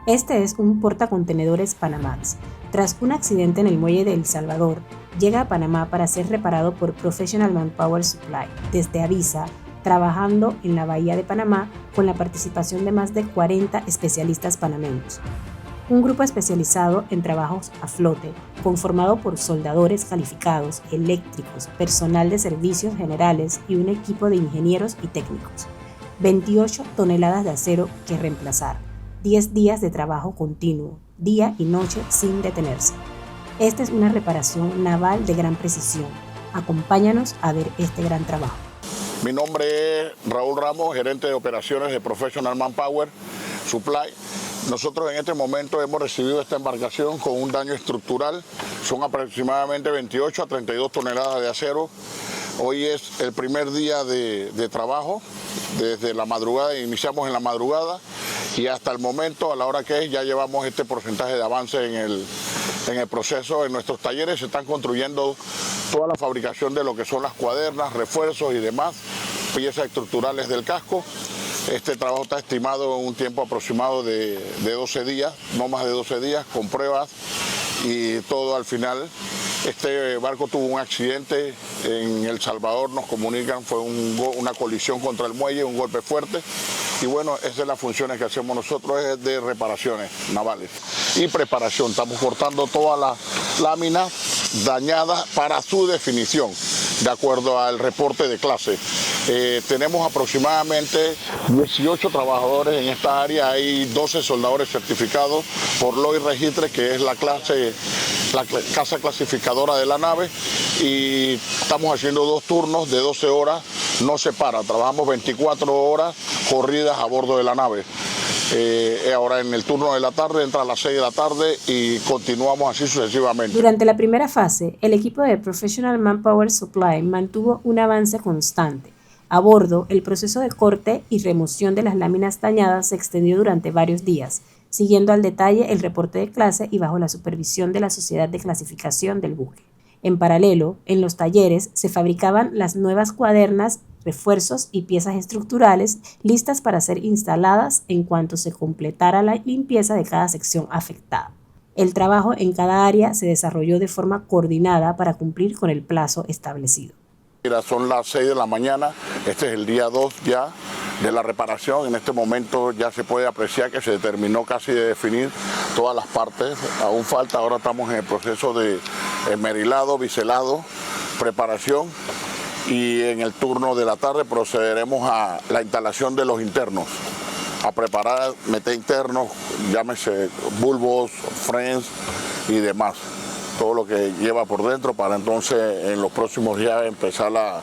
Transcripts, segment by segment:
Este es un portacontenedores Panamax. Tras un accidente en el muelle de El Salvador, llega a Panamá para ser reparado por Professional Manpower Supply desde Avisa, trabajando en la Bahía de Panamá con la participación de más de 40 especialistas panameños. Un grupo especializado en trabajos a flote, conformado por soldadores calificados, eléctricos, personal de servicios generales y un equipo de ingenieros y técnicos. 28 toneladas de acero que reemplazar, 10 días de trabajo continuo, día y noche sin detenerse. Esta es una reparación naval de gran precisión. Acompáñanos a ver este gran trabajo. Mi nombre es Raúl Ramos, gerente de operaciones de Professional Manpower Supply. Nosotros en este momento hemos recibido esta embarcación con un daño estructural. Son aproximadamente 28 a 32 toneladas de acero. Hoy es el primer día de trabajo. Desde la madrugada, iniciamos en la madrugada y hasta el momento, a la hora que es, ya llevamos este porcentaje de avance en el proceso. En nuestros talleres se están construyendo toda la fabricación de lo que son las cuadernas, refuerzos y demás, piezas estructurales del casco. Este trabajo está estimado en un tiempo aproximado de 12 días, no más de 12 días, con pruebas y todo al final. Este barco tuvo un accidente en El Salvador, nos comunican, fue una colisión contra el muelle, un golpe fuerte. Y bueno, esas son las funciones que hacemos nosotros, es de reparaciones navales y preparación. Estamos cortando todas las láminas dañadas para su definición, de acuerdo al reporte de clase. Tenemos aproximadamente 18 trabajadores en esta área, hay 12 soldadores certificados por Lloyd Registre, que es la casa clasificadora de la nave, y estamos haciendo 2 turnos de 12 horas, no se para, trabajamos 24 horas corridas a bordo de la nave. Ahora en el turno de la tarde entra a las 6 de la tarde y continuamos así sucesivamente. Durante la primera fase, el equipo de Professional Manpower Supply mantuvo un avance constante. A bordo, el proceso de corte y remoción de las láminas dañadas se extendió durante varios días, siguiendo al detalle el reporte de clase y bajo la supervisión de la Sociedad de Clasificación del buque. En paralelo, en los talleres se fabricaban las nuevas cuadernas, refuerzos y piezas estructurales listas para ser instaladas en cuanto se completara la limpieza de cada sección afectada. El trabajo en cada área se desarrolló de forma coordinada para cumplir con el plazo establecido. Son las 6 de la mañana, este es el día 2 ya de la reparación. En este momento ya se puede apreciar que se terminó casi de definir todas las partes, aún falta, ahora estamos en el proceso de esmerilado, biselado, preparación, y en el turno de la tarde procederemos a la instalación de los internos, a preparar, meter internos, llámese bulbos, frames y demás, todo lo que lleva por dentro para entonces en los próximos días empezar a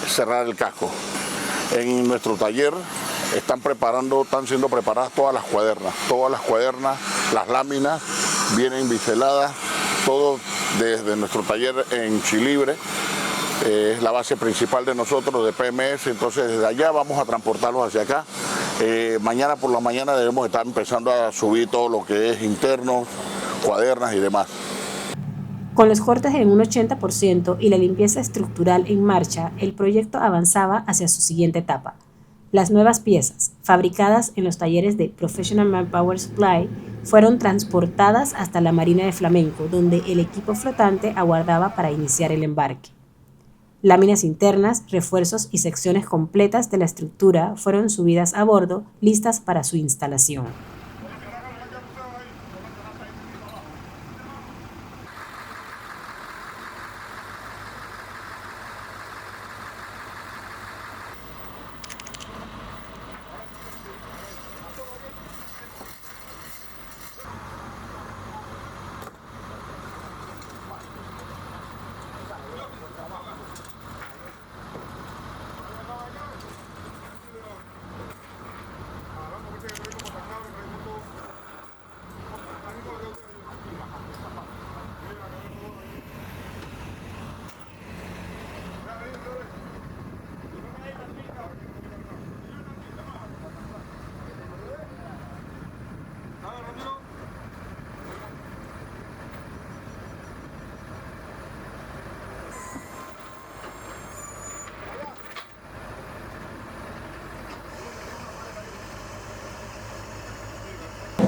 cerrar el casco. En nuestro taller están siendo preparadas todas las cuadernas, las láminas vienen biseladas, todo desde nuestro taller en Chilibre. Es la base principal de nosotros, de PMS, entonces desde allá vamos a transportarlos hacia acá. Mañana por la mañana debemos estar empezando a subir todo lo que es internos, cuadernas y demás. Con los cortes en un 80% y la limpieza estructural en marcha, el proyecto avanzaba hacia su siguiente etapa. Las nuevas piezas, fabricadas en los talleres de Professional Manpower Supply, fueron transportadas hasta la Marina de Flamenco, donde el equipo flotante aguardaba para iniciar el embarque. Láminas internas, refuerzos y secciones completas de la estructura fueron subidas a bordo, listas para su instalación.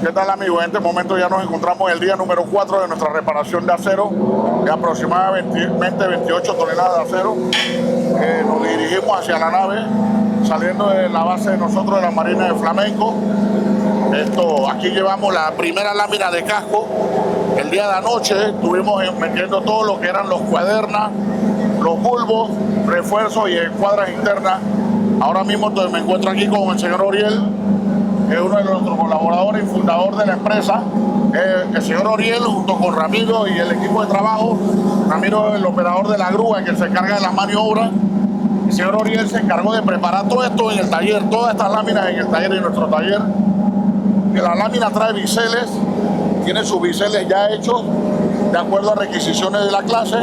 ¿Qué tal, amigos? En este momento ya nos encontramos en el día número 4 de nuestra reparación de acero, de aproximadamente 28 toneladas de acero. Nos dirigimos hacia la nave, saliendo de la base de nosotros de la Marina de Flamenco. Aquí llevamos la primera lámina de casco. El día de anoche estuvimos metiendo todo lo que eran los cuadernas, los bulbos, refuerzos y escuadras internas. Ahora mismo me encuentro aquí con el señor Oriel, que es uno de nuestros colaboradores y fundador de la empresa. El señor Oriel, junto con Ramiro y el equipo de trabajo. Ramiro es el operador de la grúa, que se encarga de las maniobras. El señor Oriel se encargó de preparar todo esto en el taller, todas estas láminas en el taller, en nuestro taller. Que la lámina trae biseles, tiene sus biseles ya hechos de acuerdo a requisiciones de la clase.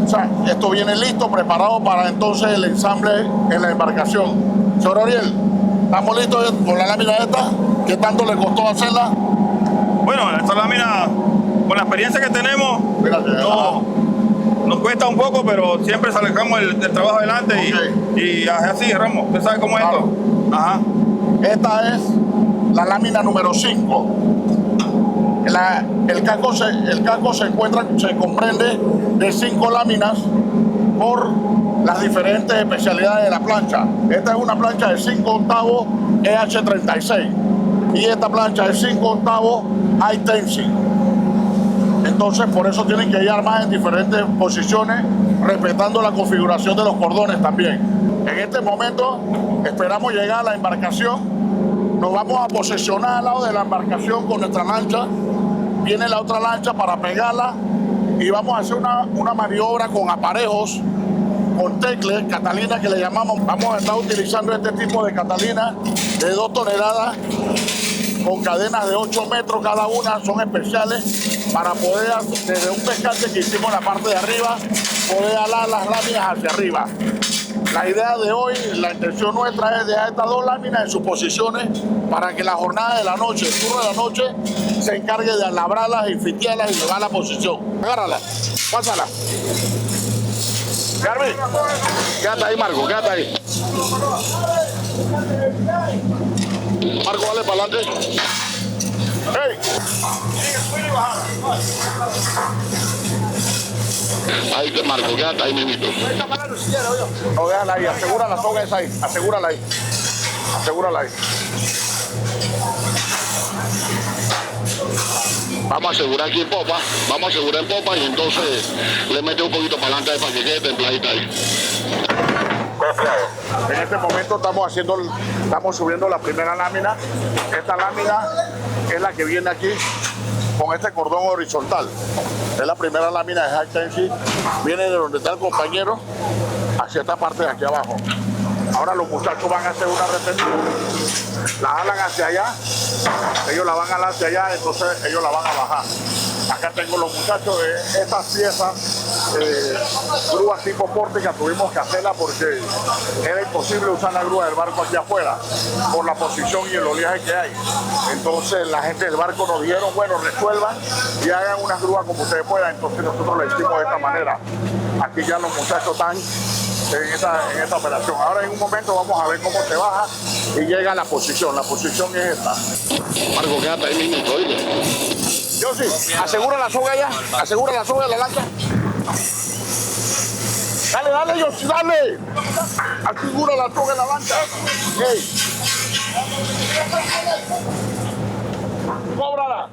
O sea, esto viene listo, preparado para entonces el ensamble en la embarcación. Señor Oriel, ¿estamos listos con la lámina esta? ¿Qué tanto le costó hacerla? Bueno, esta lámina, con la experiencia que tenemos, nos cuesta un poco, pero siempre sacamos el trabajo adelante. Okay. Y así, Ramos, ¿usted sabe cómo es esto? Ajá. Esta es la lámina número 5. El casco se comprende de 5 láminas por las diferentes especialidades de la plancha. Esta es una plancha de 5 octavos EH36 y esta plancha de 5 octavos High Tension. Entonces, por eso tienen que ir armadas en diferentes posiciones, respetando la configuración de los cordones también. En este momento esperamos llegar a la embarcación. Nos vamos a posesionar al lado de la embarcación con nuestra lancha. Viene la otra lancha para pegarla y vamos a hacer una maniobra con aparejos, con tecles, Catalina que le llamamos. Vamos a estar utilizando este tipo de Catalina de 2 toneladas con cadenas de 8 metros cada una, son especiales para poder, desde un pescante que hicimos en la parte de arriba, poder alar las láminas hacia arriba. La idea de hoy, la intención nuestra es dejar estas 2 láminas en sus posiciones para que la jornada de la noche, el turno de la noche, se encargue de labrarlas y fitearlas y llevar la posición. Agárrala, pásala. Carmen, quédate ahí, Marco, quédate ahí. Marco, dale para adelante. ¡Hey! Ahí te Marco, quédate ahí, mimito. No, déjala ahí, asegura la soga esa ahí, asegúrala ahí. Asegúrala ahí. Vamos a asegurar aquí en popa, vamos a asegurar en popa y entonces le mete un poquito para adelante para que quede templadita ahí. En este momento estamos subiendo la primera lámina. Esta lámina es la que viene aquí con este cordón horizontal. Es la primera lámina de High Tension. Viene de donde está el compañero hacia esta parte de aquí abajo. Ahora los muchachos van a hacer una retención. La jalan hacia allá. Ellos la van a jalar hacia allá, entonces ellos la van a bajar. Acá tengo los muchachos de estas piezas, grúas tipo pórtica, tuvimos que hacerla porque era imposible usar la grúa del barco aquí afuera por la posición y el oleaje que hay. Entonces la gente del barco nos dijeron, bueno, resuelvan y hagan unas grúas como ustedes puedan. Entonces nosotros le hicimos de esta manera. Aquí ya los muchachos están en esta operación. Ahora en un momento vamos a ver cómo se baja y llega a la posición. La posición es esta. Marco, quédate ahí mismo, oíste. Yo sí, asegura la soga ya, asegura la soga de la lancha. Dale, dale, yo sí, dale. Asegura la soga de la lancha. Hey. Cóbrala.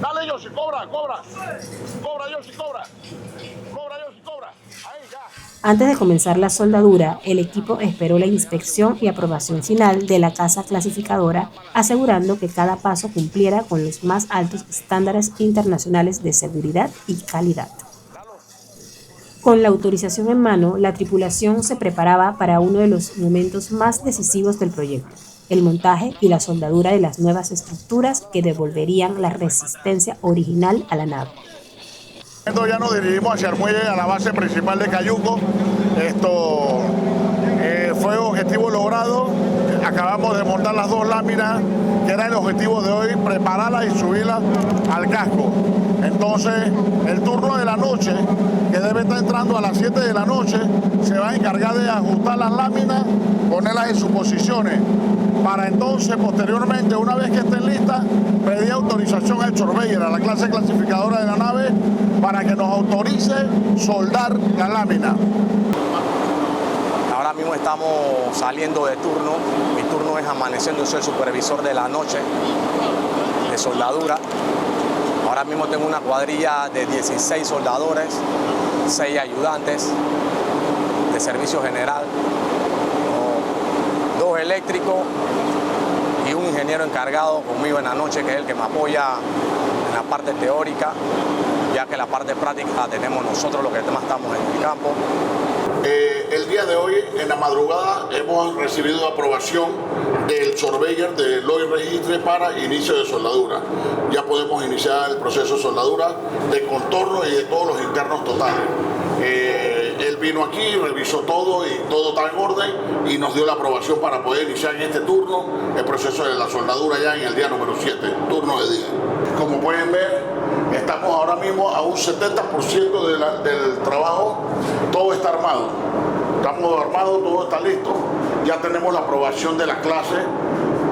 Dale, yo sí, cobra. Cobra, yo sí, cobra. Cobra, yo sí, cobra. Ahí, ya. Antes de comenzar la soldadura, el equipo esperó la inspección y aprobación final de la casa clasificadora, asegurando que cada paso cumpliera con los más altos estándares internacionales de seguridad y calidad. Con la autorización en mano, la tripulación se preparaba para uno de los momentos más decisivos del proyecto, el montaje y la soldadura de las nuevas estructuras que devolverían la resistencia original a la nave. Ya nos dirigimos hacia el muelle, a la base principal de Cayuco. Fue objetivo logrado. acabamos de montar las 2 láminas, que era el objetivo de hoy, prepararlas y subirlas al casco. Entonces, el turno de la noche, que debe estar entrando a las 7 de la noche, se va a encargar de ajustar las láminas, ponerlas en sus posiciones, para entonces, posteriormente, una vez que estén listas, pedir autorización al surveyor, a la clase clasificadora de la nave, para que nos autorice soldar la lámina. Ahora mismo estamos saliendo de turno. Mi turno es amaneciendo, soy el supervisor de la noche de soldadura. Ahora mismo tengo una cuadrilla de 16 soldadores, 6 ayudantes de servicio general, 2 eléctricos y un ingeniero encargado conmigo en la noche, que es el que me apoya en la parte teórica, ya que la parte práctica la tenemos nosotros, los que más estamos en el campo. El día de hoy, en la madrugada, hemos recibido aprobación del surveyor de Lloyd Registre para inicio de soldadura. Ya podemos iniciar el proceso de soldadura de contorno y de todos los internos totales. Él vino aquí, revisó todo y todo está en orden y nos dio la aprobación para poder iniciar en este turno el proceso de la soldadura ya en el día número 7, turno de día. Como pueden ver, estamos ahora mismo a un 70% del trabajo, todo está armado. Estamos armados, todo está listo. Ya tenemos la aprobación de la clase,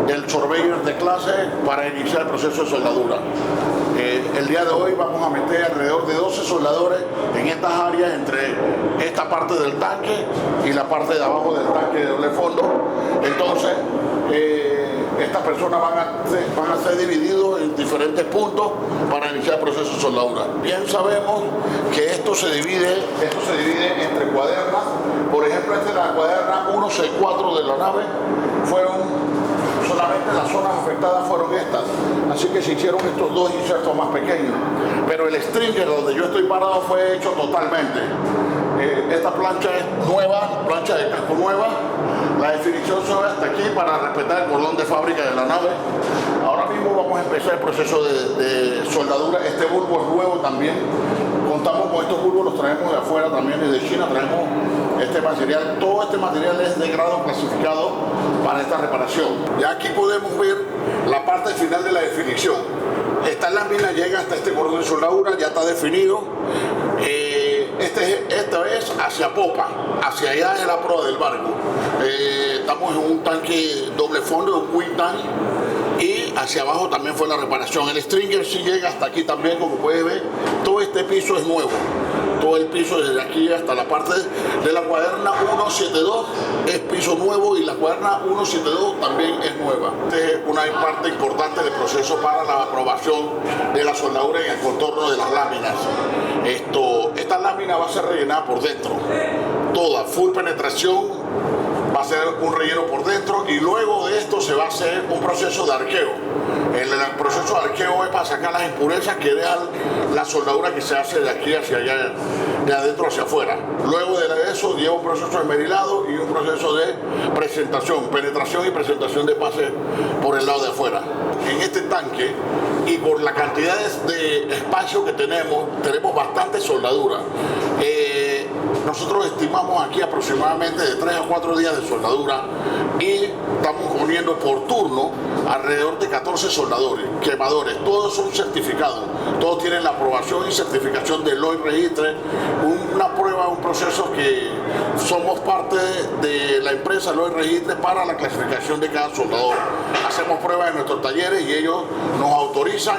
del surveyor de clase para iniciar el proceso de soldadura. El día de hoy vamos a meter alrededor de 12 soldadores en estas áreas, entre esta parte del tanque y la parte de abajo del tanque de doble fondo. Entonces, estas personas van a ser divididos en diferentes puntos para iniciar el proceso de soldadura. Bien sabemos que esto se divide entre cuadernas. Por ejemplo, esta es la cuaderna 164 de la nave. Solamente las zonas afectadas fueron estas, así que se hicieron estos 2 insertos más pequeños, pero el stringer donde yo estoy parado fue hecho totalmente. Esta plancha es nueva, plancha de casco nueva, la definición sube hasta aquí para respetar el cordón de fábrica de la nave. Ahora mismo vamos a empezar el proceso de soldadura. Este bulbo es nuevo también. Contamos con estos bulbos, los traemos de afuera también, desde China traemos este material. Todo este material es de grado clasificado para esta reparación. Ya aquí podemos ver la parte final de la definición. Esta lámina llega hasta este cordón de soldadura, ya está definido. Esta es hacia popa, hacia allá es la proa del barco. Estamos en un tanque doble fondo, un quick tank. Y hacia abajo también fue la reparación. El stringer sí llega hasta aquí también, como puede ver. Todo este piso es nuevo. Todo el piso desde aquí hasta la parte de la cuaderna 172 es piso nuevo y la cuaderna 172 también es nueva. Esta es una parte importante del proceso para la aprobación de la soldadura en el contorno de las láminas. Esta lámina va a ser rellenada por dentro. Toda, full penetración. Va a ser un relleno por dentro y luego de esto se va a hacer un proceso de arqueo. El proceso de arqueo es para sacar las impurezas que dejan la soldadura que se hace de aquí hacia allá, de adentro hacia afuera. Luego de eso lleva un proceso de esmerilado y un proceso de presentación, penetración y presentación de pase por el lado de afuera. En este tanque y por la cantidad de espacio que tenemos bastante soldadura. Nosotros estimamos aquí aproximadamente de 3 a 4 días de soldadura y estamos poniendo por turno alrededor de 14 soldadores, quemadores, todos son certificados, todos tienen la aprobación y certificación de Lloyd Registre, una prueba, un proceso que somos parte de la empresa Lloyd Registre para la clasificación de cada soldador. Hacemos pruebas en nuestros talleres y ellos nos autorizan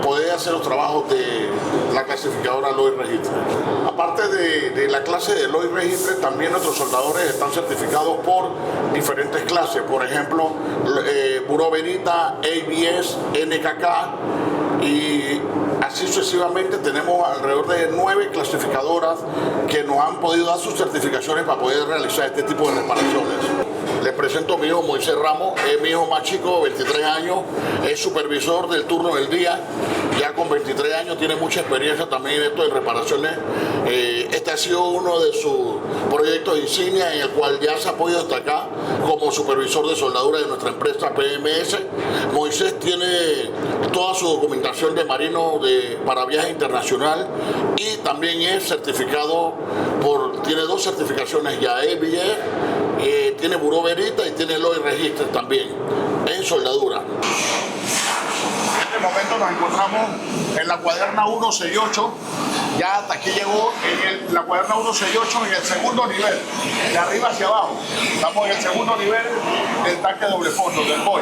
poder hacer los trabajos de la clasificadora Lloyd Registre. Aparte de la clase de Lloyd Registre, también nuestros soldadores están certificados por diferentes clases, por ejemplo, Buró Benita, ABS, NKK y así sucesivamente. Tenemos alrededor de 9 clasificadoras que nos han podido dar sus certificaciones para poder realizar este tipo de reparaciones. Les presento a mi hijo Moisés Ramos, es mi hijo más chico, 23 años, es supervisor del turno del día, ya con 23 años, tiene mucha experiencia también en esto de reparaciones. Este ha sido uno de sus proyectos insignia en el cual ya se ha podido destacar como supervisor de soldadura de nuestra empresa PMS. Moisés tiene toda su documentación de marino para viaje internacional y también es certificado tiene 2 certificaciones ya, tiene Buró Verita y tiene Lloyd Register también en soldadura. En este momento nos encontramos en la cuaderna 168, ya hasta aquí llegó la cuaderna 168 en el segundo nivel, de arriba hacia abajo. Estamos en el segundo nivel del tanque doble fondo, del boy.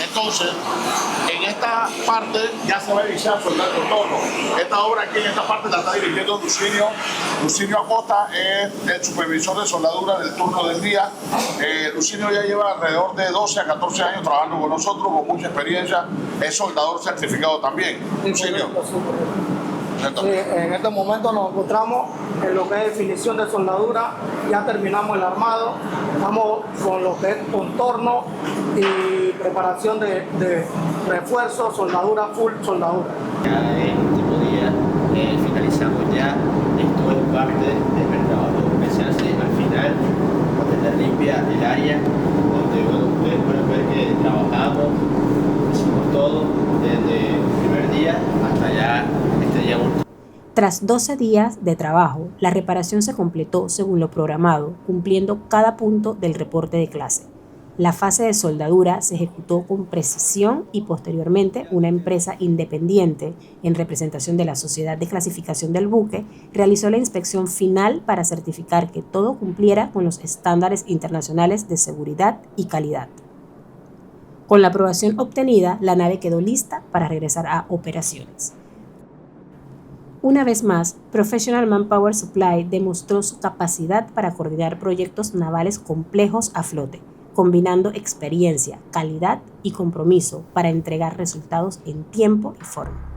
Entonces, en esta parte ya se va a iniciar soldar con torno. Esta obra aquí en esta parte la está dirigiendo Lucinio Acosta, es el supervisor de soldadura del turno del día. Lucinio ya lleva alrededor de 12 a 14 años trabajando con nosotros, con mucha experiencia, es soldador certificado también. Lucinio. Sí, en este momento nos encontramos en lo que es definición de soldadura, ya terminamos el armado, estamos con lo que es contorno y preparación de refuerzo, soldadura, full soldadura. Ya el último día finalizamos ya, esto es parte del trabajo que se hace al final, tener limpia el área, donde ustedes pueden ver que trabajamos, hicimos todo desde el primer día hasta ya este día último. Tras 12 días de trabajo, la reparación se completó según lo programado, cumpliendo cada punto del reporte de clase. La fase de soldadura se ejecutó con precisión y posteriormente una empresa independiente, en representación de la Sociedad de Clasificación del Buque, realizó la inspección final para certificar que todo cumpliera con los estándares internacionales de seguridad y calidad. Con la aprobación obtenida, la nave quedó lista para regresar a operaciones. Una vez más, Professional Manpower Supply demostró su capacidad para coordinar proyectos navales complejos a flote, combinando experiencia, calidad y compromiso para entregar resultados en tiempo y forma.